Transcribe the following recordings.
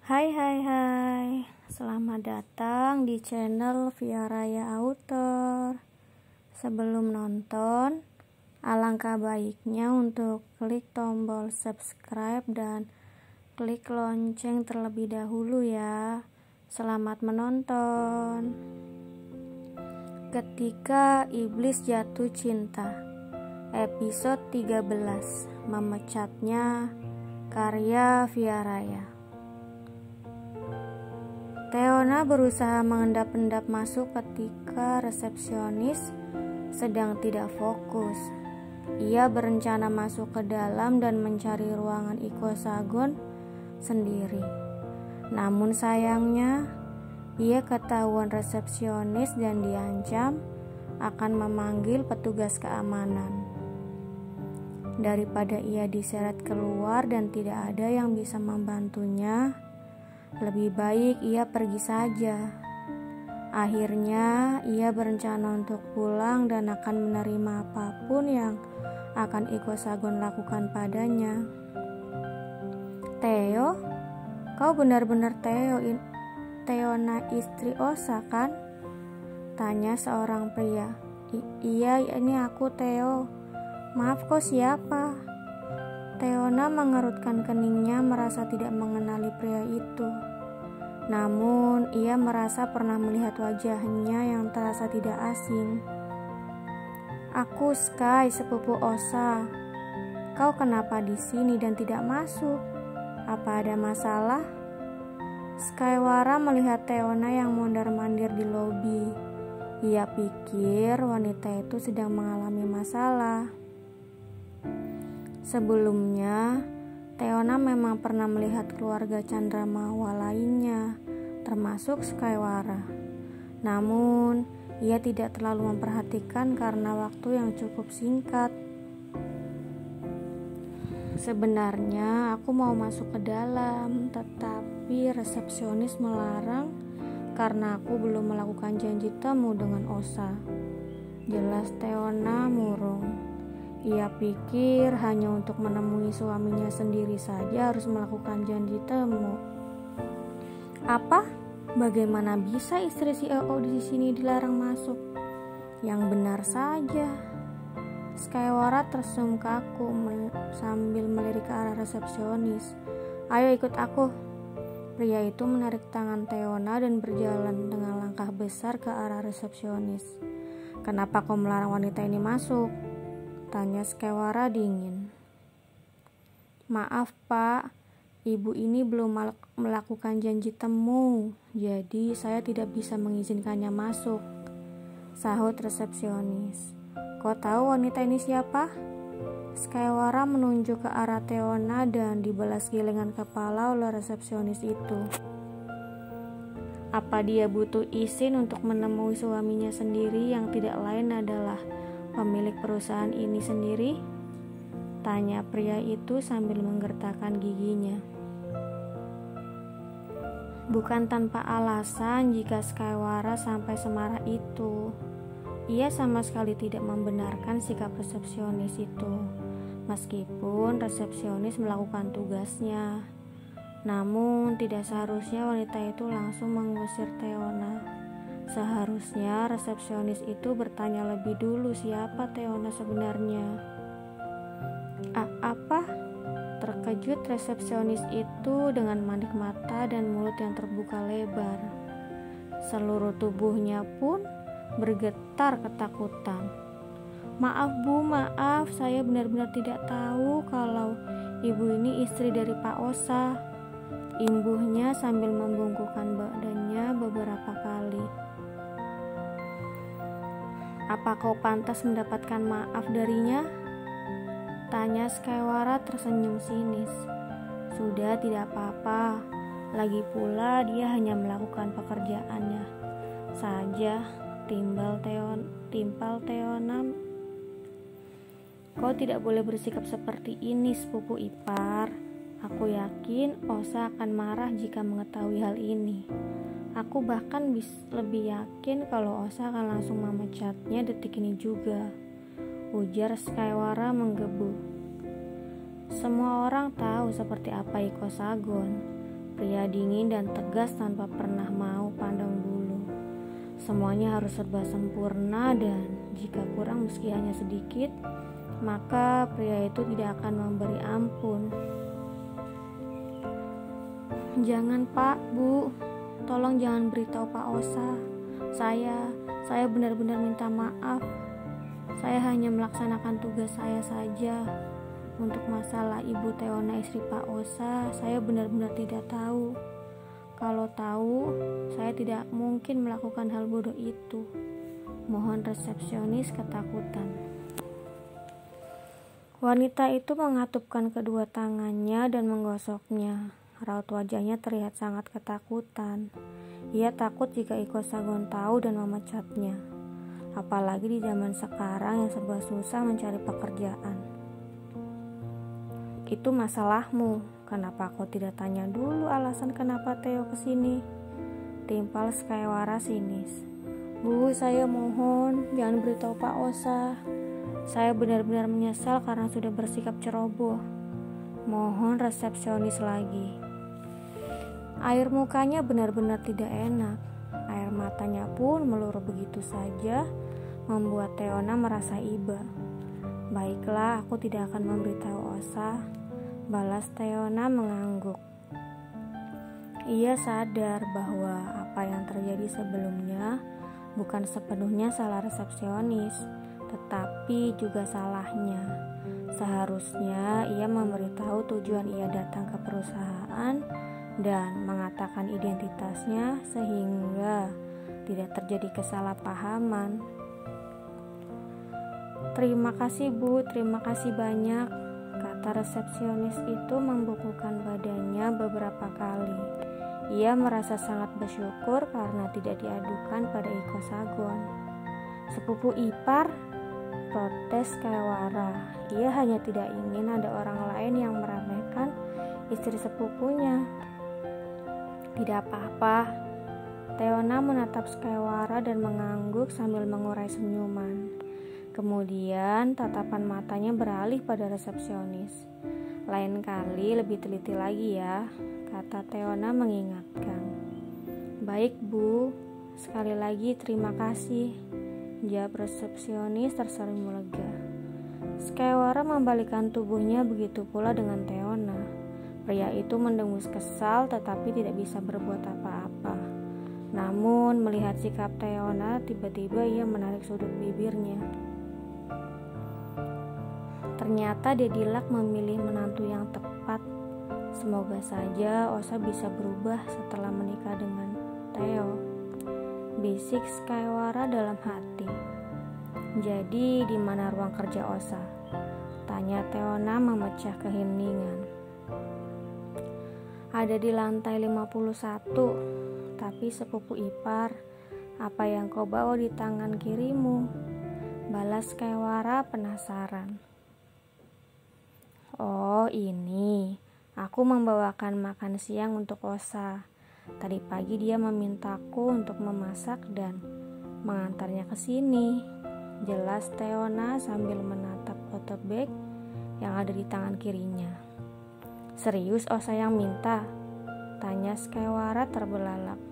Hai, selamat datang di channel Via Raya Author. Sebelum nonton, alangkah baiknya untuk klik tombol subscribe dan klik lonceng terlebih dahulu ya. Selamat menonton. Ketika Iblis Jatuh Cinta, episode 13, Memecatnya, karya Via Raya. Teona berusaha mengendap-endap masuk ketika resepsionis sedang tidak fokus. Ia berencana masuk ke dalam dan mencari ruangan Iko Sagon sendiri. Namun sayangnya, ia ketahuan resepsionis dan diancam akan memanggil petugas keamanan. Daripada ia diseret keluar dan tidak ada yang bisa membantunya, lebih baik ia pergi saja. Akhirnya ia berencana untuk pulang dan akan menerima apapun yang akan Iko Sagon lakukan padanya. Theo, kau benar-benar Teona istri Osa kan? Tanya seorang pria. Iya, ini aku Theo. Maaf, kau siapa? Teona mengerutkan keningnya merasa tidak mengenali pria itu. Namun, ia merasa pernah melihat wajahnya yang terasa tidak asing. Aku Sky, sepupu Osa. Kau kenapa di sini dan tidak masuk? Apa ada masalah? Skywara melihat Teona yang mondar-mandir di lobi. Ia pikir wanita itu sedang mengalami masalah. Sebelumnya, Teona memang pernah melihat keluarga Chandramawa lainnya, termasuk Skywara. Namun, ia tidak terlalu memperhatikan karena waktu yang cukup singkat. Sebenarnya aku mau masuk ke dalam, tetapi resepsionis melarang karena aku belum melakukan janji temu dengan Osa. Jelas Teona murung. Ia pikir hanya untuk menemui suaminya sendiri saja harus melakukan janji temu. Apa? Bagaimana bisa istri CEO di sini dilarang masuk? Yang benar saja. Skywara tersenyum kaku sambil melirik ke arah resepsionis. Ayo ikut aku. Pria itu menarik tangan Teona dan berjalan dengan langkah besar ke arah resepsionis. Kenapa kau melarang wanita ini masuk? Tanya Skywara dingin. Maaf pak, ibu ini belum melakukan janji temu, jadi saya tidak bisa mengizinkannya masuk, sahut resepsionis. Kau tahu wanita ini siapa? Skywara menunjuk ke arah Teona dan dibalas gelengan kepala oleh resepsionis itu. Apa dia butuh izin untuk menemui suaminya sendiri yang tidak lain adalah pemilik perusahaan ini sendiri? Tanya pria itu sambil menggertakkan giginya. Bukan tanpa alasan jika Skywara sampai semarah itu. Ia sama sekali tidak membenarkan sikap resepsionis itu, meskipun resepsionis melakukan tugasnya. Namun tidak seharusnya wanita itu langsung mengusir Teona. Seharusnya resepsionis itu bertanya lebih dulu siapa Teona sebenarnya. Apa? Terkejut resepsionis itu dengan mandik mata dan mulut yang terbuka lebar. Seluruh tubuhnya pun bergetar ketakutan. Maaf bu, maaf, saya benar-benar tidak tahu kalau ibu ini istri dari Pak Osa, imbuhnya sambil membungkukkan badannya beberapa kali. Apa kau pantas mendapatkan maaf darinya? Tanya Skywara tersenyum sinis. Sudah, tidak apa-apa. Lagi pula dia hanya melakukan pekerjaannya saja. Timpal Teona. Kau tidak boleh bersikap seperti ini, sepupu ipar. Aku yakin Osa akan marah jika mengetahui hal ini. Aku bahkan lebih yakin kalau Osa akan langsung memecatnya detik ini juga, ujar Skywara menggebu. Semua orang tahu seperti apa Iko Sagon. Pria dingin dan tegas tanpa pernah mau pandang bulu. Semuanya harus serba sempurna, dan jika kurang meski hanya sedikit, maka pria itu tidak akan memberi ampun. Jangan Pak, Bu, tolong jangan beritahu Pak Osa. Saya benar-benar minta maaf. Saya hanya melaksanakan tugas saya saja. Untuk masalah Ibu Teona istri Pak Osa, saya benar-benar tidak tahu. Kalau tahu, saya tidak mungkin melakukan hal bodoh itu. Mohon. Resepsionis ketakutan. Wanita itu mengatupkan kedua tangannya dan menggosoknya. Raut wajahnya terlihat sangat ketakutan. Ia takut jika Iko Sagon tahu dan memecatnya. Apalagi di zaman sekarang yang serba susah mencari pekerjaan. Itu masalahmu. Kenapa kau tidak tanya dulu alasan kenapa Theo kesini? Timpal Skywara sinis. Bu, saya mohon jangan beritahu Pak Osa. Saya benar-benar menyesal karena sudah bersikap ceroboh. Mohon. Resepsionis lagi. Air mukanya benar-benar tidak enak. Air matanya pun meluruh begitu saja, membuat Teona merasa iba. Baiklah, aku tidak akan memberitahu Osa, balas Teona mengangguk. Ia sadar bahwa apa yang terjadi sebelumnya bukan sepenuhnya salah resepsionis, tetapi juga salahnya. Seharusnya ia memberitahu tujuan ia datang ke perusahaan dan mengatakan identitasnya sehingga tidak terjadi kesalahpahaman. Terima kasih Bu, terima kasih banyak, kata resepsionis itu membukukan badannya beberapa kali. Ia merasa sangat bersyukur karena tidak diadukan pada Iko Sagon. Sepupu ipar, protes Skywara. Ia hanya tidak ingin ada orang lain yang meremehkan istri sepupunya. Tidak apa-apa. Teona menatap Skywara dan mengangguk sambil mengurai senyuman. Kemudian tatapan matanya beralih pada resepsionis. Lain kali lebih teliti lagi ya, kata Teona mengingatkan. Baik Bu, sekali lagi terima kasih, jawab resepsionis tersenyum lega. Skywara membalikkan tubuhnya, begitu pula dengan Teona. Pria itu mendengus kesal tetapi tidak bisa berbuat apa-apa. Namun melihat sikap Teona, tiba-tiba ia menarik sudut bibirnya. Ternyata Dedilak memilih menantu yang tepat. Semoga saja Osa bisa berubah setelah menikah dengan Theo, bisik Skywara dalam hati. Jadi di mana ruang kerja Osa? Tanya Teona memecah keheningan. Ada di lantai 51, tapi sepupu ipar, apa yang kau bawa di tangan kirimu? Balas Skywara penasaran. Oh ini, aku membawakan makan siang untuk Osa. Tadi pagi dia memintaku untuk memasak dan mengantarnya ke sini. Jelas Teona sambil menatap tote bag yang ada di tangan kirinya. Serius Osa yang minta? Tanya Skywara terbelalak.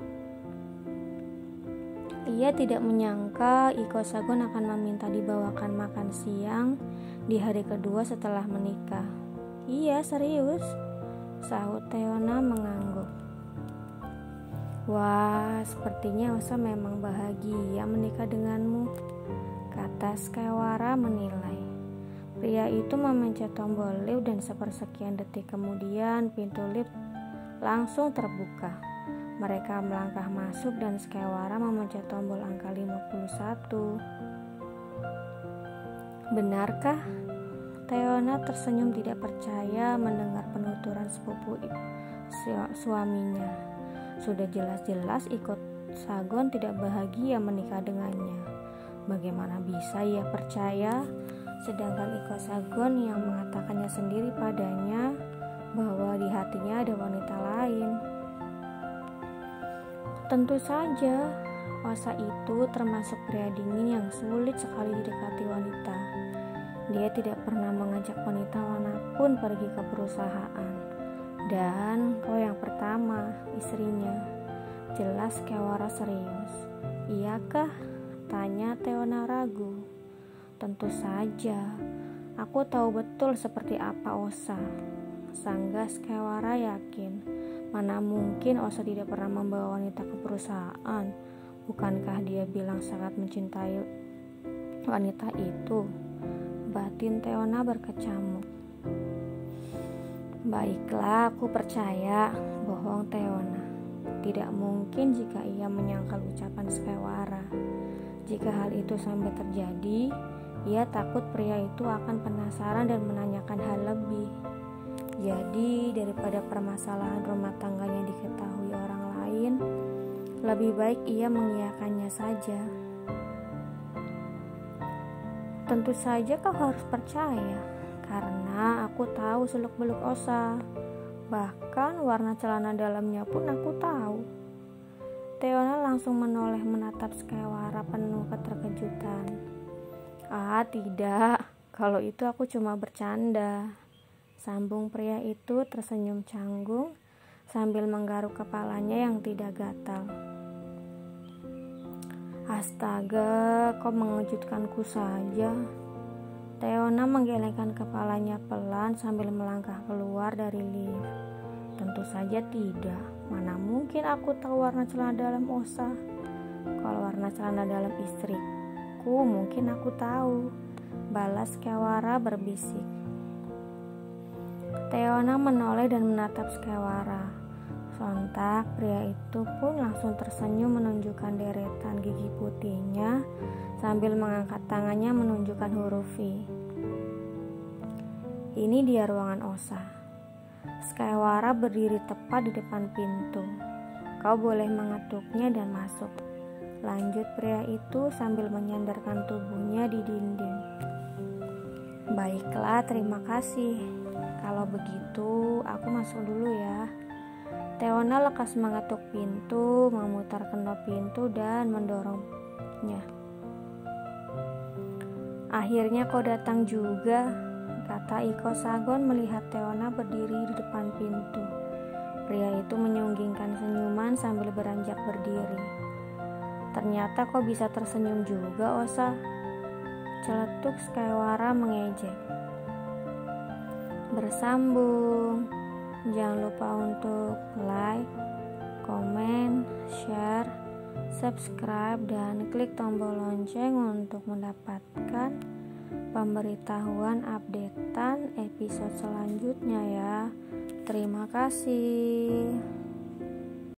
Ia tidak menyangka Iko Sagon akan meminta dibawakan makan siang di hari kedua setelah menikah. Iya serius, sahut Teona mengangguk. Wah, sepertinya Osa memang bahagia menikah denganmu, kata Skywara menilai. Pria itu memencet tombol lift dan sepersekian detik kemudian pintu lift langsung terbuka. Mereka melangkah masuk dan Skywara memencet tombol angka 51. Benarkah? Teona tersenyum tidak percaya mendengar penuturan sepupu suaminya. Sudah jelas-jelas Iko Sagon tidak bahagia menikah dengannya. Bagaimana bisa ia percaya? Sedangkan Iko Sagon yang mengatakannya sendiri padanya bahwa di hatinya ada wanita lain. Tentu saja, Osa itu termasuk pria dingin yang sulit sekali didekati wanita. Dia tidak pernah mengajak wanita manapun pergi ke perusahaan. Dan kau yang pertama, istrinya. Jelas Skewara serius. Iyakah? Tanya Teona ragu. Tentu saja. Aku tahu betul seperti apa Osa. Sangga Skewara yakin. Mana mungkin Osa tidak pernah membawa wanita ke perusahaan. Bukankah dia bilang sangat mencintai wanita itu? Batin Teona berkecamuk. Baiklah, aku percaya. Bohong Teona. Tidak mungkin jika ia menyangkal ucapan Skewara. Jika hal itu sampai terjadi, ia takut pria itu akan penasaran dan menanyakan hal lebih. Jadi, daripada permasalahan rumah tangganya diketahui orang lain, lebih baik ia mengiyakannya saja. Tentu saja kau harus percaya, karena aku tahu seluk-beluk Osa. Bahkan warna celana dalamnya pun aku tahu. Teona langsung menoleh menatap Skewara penuh keterkejutan. Ah, tidak. Kalau itu aku cuma bercanda. Sambung pria itu tersenyum canggung sambil menggaruk kepalanya yang tidak gatal. Astaga, kau mengejutkanku saja. Teona menggelengkan kepalanya pelan sambil melangkah keluar dari lift. Tentu saja tidak. Mana mungkin aku tahu warna celana dalam Osa. Kalau warna celana dalam istriku mungkin aku tahu. Balas Skewara berbisik. Teona menoleh dan menatap Skewara. Sontak pria itu pun langsung tersenyum menunjukkan deretan gigi putihnya sambil mengangkat tangannya menunjukkan huruf V. Ini dia ruangan Osa. Skewara berdiri tepat di depan pintu. Kau boleh mengetuknya dan masuk. Lanjut pria itu sambil menyandarkan tubuhnya di dinding. Baiklah, terima kasih. Kalau begitu, aku masuk dulu ya. Teona lekas mengetuk pintu, memutar kendop pintu dan mendorongnya. Akhirnya kau datang juga, kata Iko Sagon melihat Teona berdiri di depan pintu. Pria itu menyunggingkan senyuman sambil beranjak berdiri. Ternyata kau bisa tersenyum juga, Osa. Celetuk Skewara mengejek. Bersambung. Jangan lupa untuk like, komen, share, subscribe, dan klik tombol lonceng untuk mendapatkan pemberitahuan updatean episode selanjutnya ya. Terima kasih.